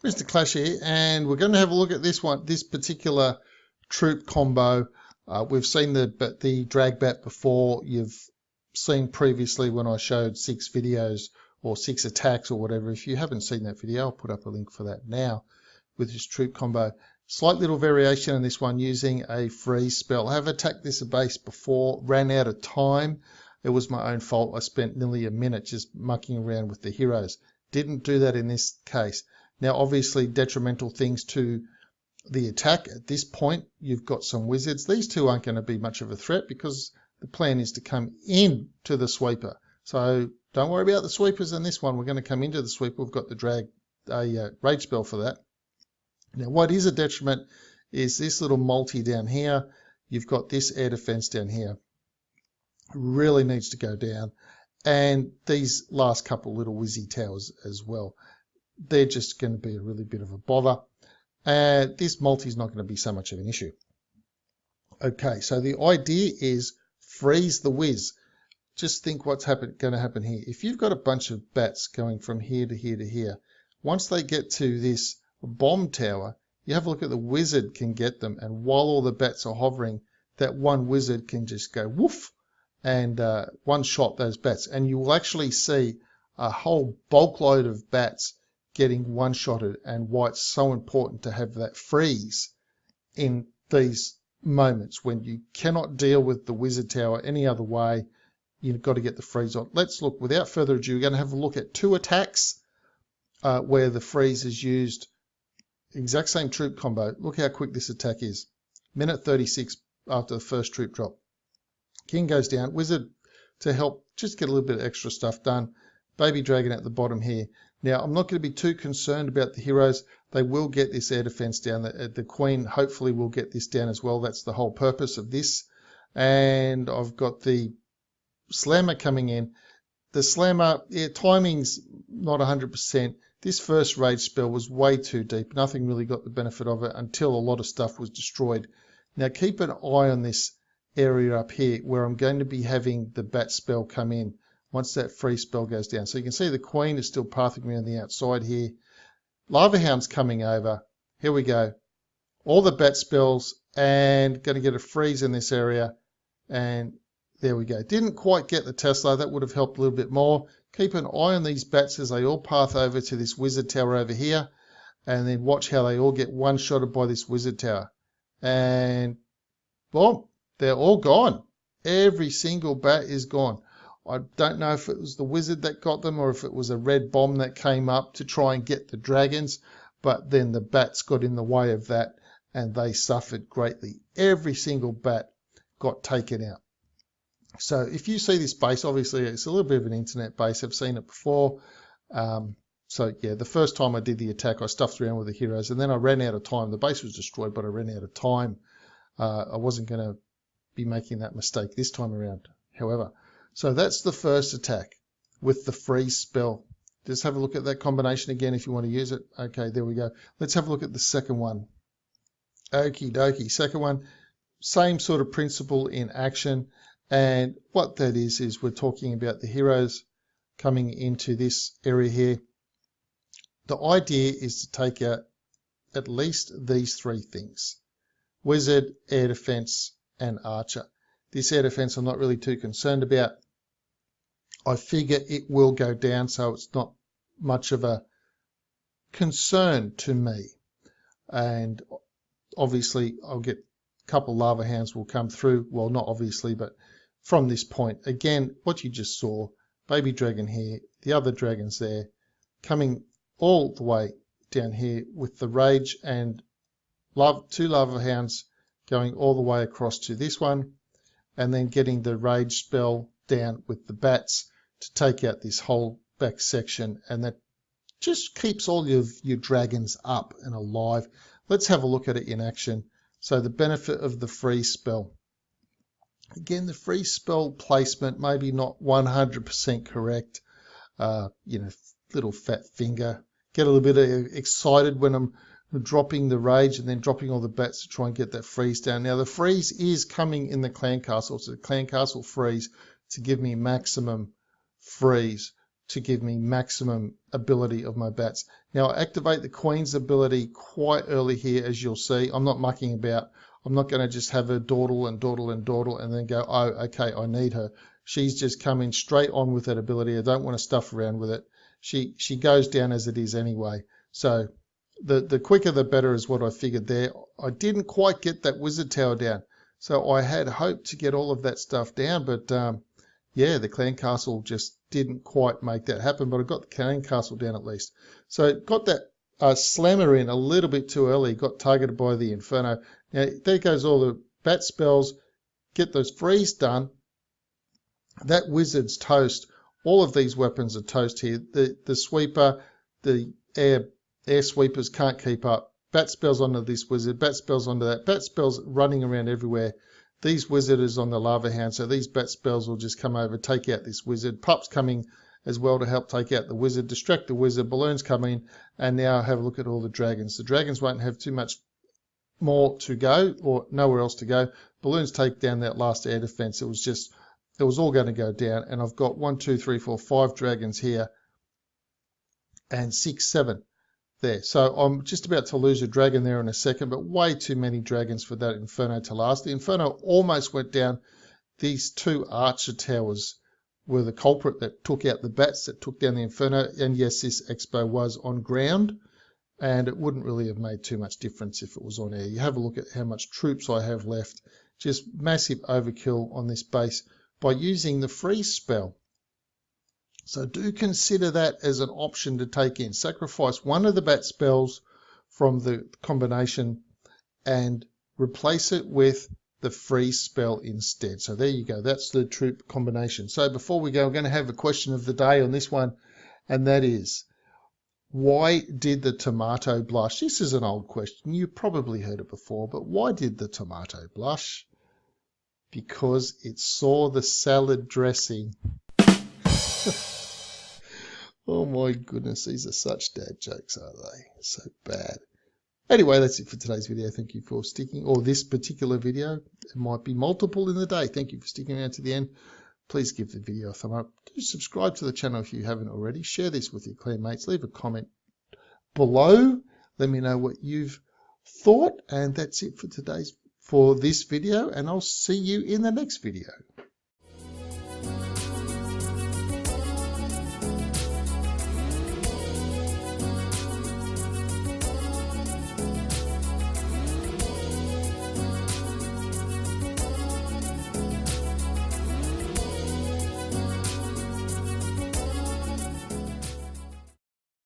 Mr. Clash here, and we're going to have a look at this one, this particular troop combo. We've seen the DRAGBAT before. You've seen previously when I showed 6 videos or 6 attacks or whatever. If you haven't seen that video, I'll put up a link for that now with this troop combo. Slight little variation in this one using a freeze spell. I have attacked this base before, ran out of time. It was my own fault. I spent nearly a minute just mucking around with the heroes. Didn't do that in this case. Now, obviously, detrimental things to the attack. At this point, you've got some wizards. These two aren't going to be much of a threat because the plan is to come in to the sweeper. So don't worry about the sweepers in this one. We're going to come into the sweeper. We've got the rage spell for that. Now, what is a detriment is this little multi down here. You've got this air defense down here. Really needs to go down. And these last couple little wizzy towers as well. They're just going to be a really bit of a bother. This multi is not going to be so much of an issue. Okay, so the idea is freeze the whiz. Just think what's going to happen here. If you've got a bunch of bats going from here to here to here, once they get to this bomb tower, you have a look at the wizard can get them, and while all the bats are hovering, that one wizard can just go woof and one shot those bats, and you will actually see a whole bulk load of bats getting one-shotted, and why it's so important to have that freeze in these moments when you cannot deal with the wizard tower any other way. You've got to get the freeze on. Let's look, without further ado, we're going to have a look at 2 attacks where the freeze is used. Exact same troop combo. Look how quick this attack is. Minute 36 after the first troop drop. King goes down. Wizard to help just get a little bit of extra stuff done. Baby dragon at the bottom here. Now, I'm not going to be too concerned about the heroes. They will get this air defense down. The queen hopefully will get this down as well. That's the whole purpose of this. And I've got the slammer coming in. The slammer, yeah, timing's not 100%. This first rage spell was way too deep. Nothing really got the benefit of it until a lot of stuff was destroyed. Now, keep an eye on this area up here where I'm going to be having the bat spell come in once that free spell goes down. So you can see the queen is still pathing me on the outside here. Lava Hound's coming over. Here we go. All the bat spells, and going to get a freeze in this area. And there we go. Didn't quite get the Tesla. That would have helped a little bit more. Keep an eye on these bats as they all path over to this wizard tower over here. And then watch how they all get one-shotted by this wizard tower. And, well, they're all gone. Every single bat is gone. I don't know if it was the wizard that got them or if it was a red bomb that came up to try and get the dragons, but then the bats got in the way of that and they suffered greatly. Every single bat got taken out. So if you see this base, obviously it's a little bit of an internet base. I've seen it before. So yeah, the first time I did the attack, I stuffed around with the heroes and then I ran out of time. The base was destroyed, but I ran out of time. I wasn't going to be making that mistake this time around, however. So that's the first attack with the freeze spell. Just have a look at that combination again if you want to use it. Okay, there we go. Let's have a look at the second one. Okie dokie. Second one, same sort of principle in action. And what that is we're talking about the heroes coming into this area here. The idea is to take out at least these 3 things. Wizard, air defense, and archer. This air defense I'm not really too concerned about. I figure it will go down, so it's not much of a concern to me. And obviously I'll get a couple lava hounds will come through. Well, not obviously, but from this point. Again, what you just saw, baby dragon here, the other dragons there, coming all the way down here with the rage and 2 lava hounds going all the way across to this one, and then getting the rage spell down with the bats to take out this whole back section, and that just keeps all of your dragons up and alive. Let's have a look at it in action. So the benefit of the freeze spell. Again, the freeze spell placement maybe not 100% correct. Little fat finger. Get a little bit excited when I'm dropping the rage and then dropping all the bats to try and get that freeze down. Now the freeze is coming in the clan castle. It's a clan castle freeze to give me maximum freeze to give me maximum ability of my bats. Now I activate the Queen's ability quite early here, as you'll see. I'm not mucking about. I'm not going to just have her dawdle and dawdle and dawdle and then go, oh, okay, I need her. She's just coming straight on with that ability. I don't want to stuff around with it. She goes down as it is anyway. So the quicker the better is what I figured there. I didn't quite get that wizard tower down. So I had hoped to get all of that stuff down, but yeah, the clan castle just didn't quite make that happen, but I got the clan castle down at least. So got that slammer in a little bit too early, got targeted by the Inferno. Now there goes all the bat spells, get those freeze done. That wizard's toast. All of these weapons are toast here. The sweeper, the air sweepers can't keep up. Bat spells onto this wizard, bat spells onto that, bat spells running around everywhere. These wizards on the lava hound, so these bat spells will just come over, take out this wizard. Pup's coming as well to help take out the wizard, distract the wizard. Balloons come in, and now have a look at all the dragons. The dragons won't have too much more to go, or nowhere else to go. Balloons take down that last air defense. It was all going to go down, and I've got 1, 2, 3, 4, 5 dragons here, and 6, 7 there. So I'm just about to lose a dragon there in a second, but way too many dragons for that Inferno to last. The Inferno almost went down. These 2 archer towers were the culprit that took out the bats, that took down the Inferno. And yes, this expo was on ground, and it wouldn't really have made too much difference if it was on air. You have a look at how much troops I have left. Just massive overkill on this base by using the freeze spell. So do consider that as an option to take in. Sacrifice one of the bat spells from the combination and replace it with the freeze spell instead. So there you go. That's the troop combination. So before we go, I'm going to have a question of the day on this one, and that is, why did the tomato blush? This is an old question. You probably heard it before, but why did the tomato blush? Because it saw the salad dressing. Oh my goodness, these are such dad jokes, are they? So bad. Anyway, that's it for today's video. Thank you for sticking, or this particular video. It might be multiple in the day. Thank you for sticking around to the end. Please give the video a thumb up. Do subscribe to the channel if you haven't already. Share this with your clan mates. Leave a comment below. Let me know what you've thought. And that's it for this video. And I'll see you in the next video.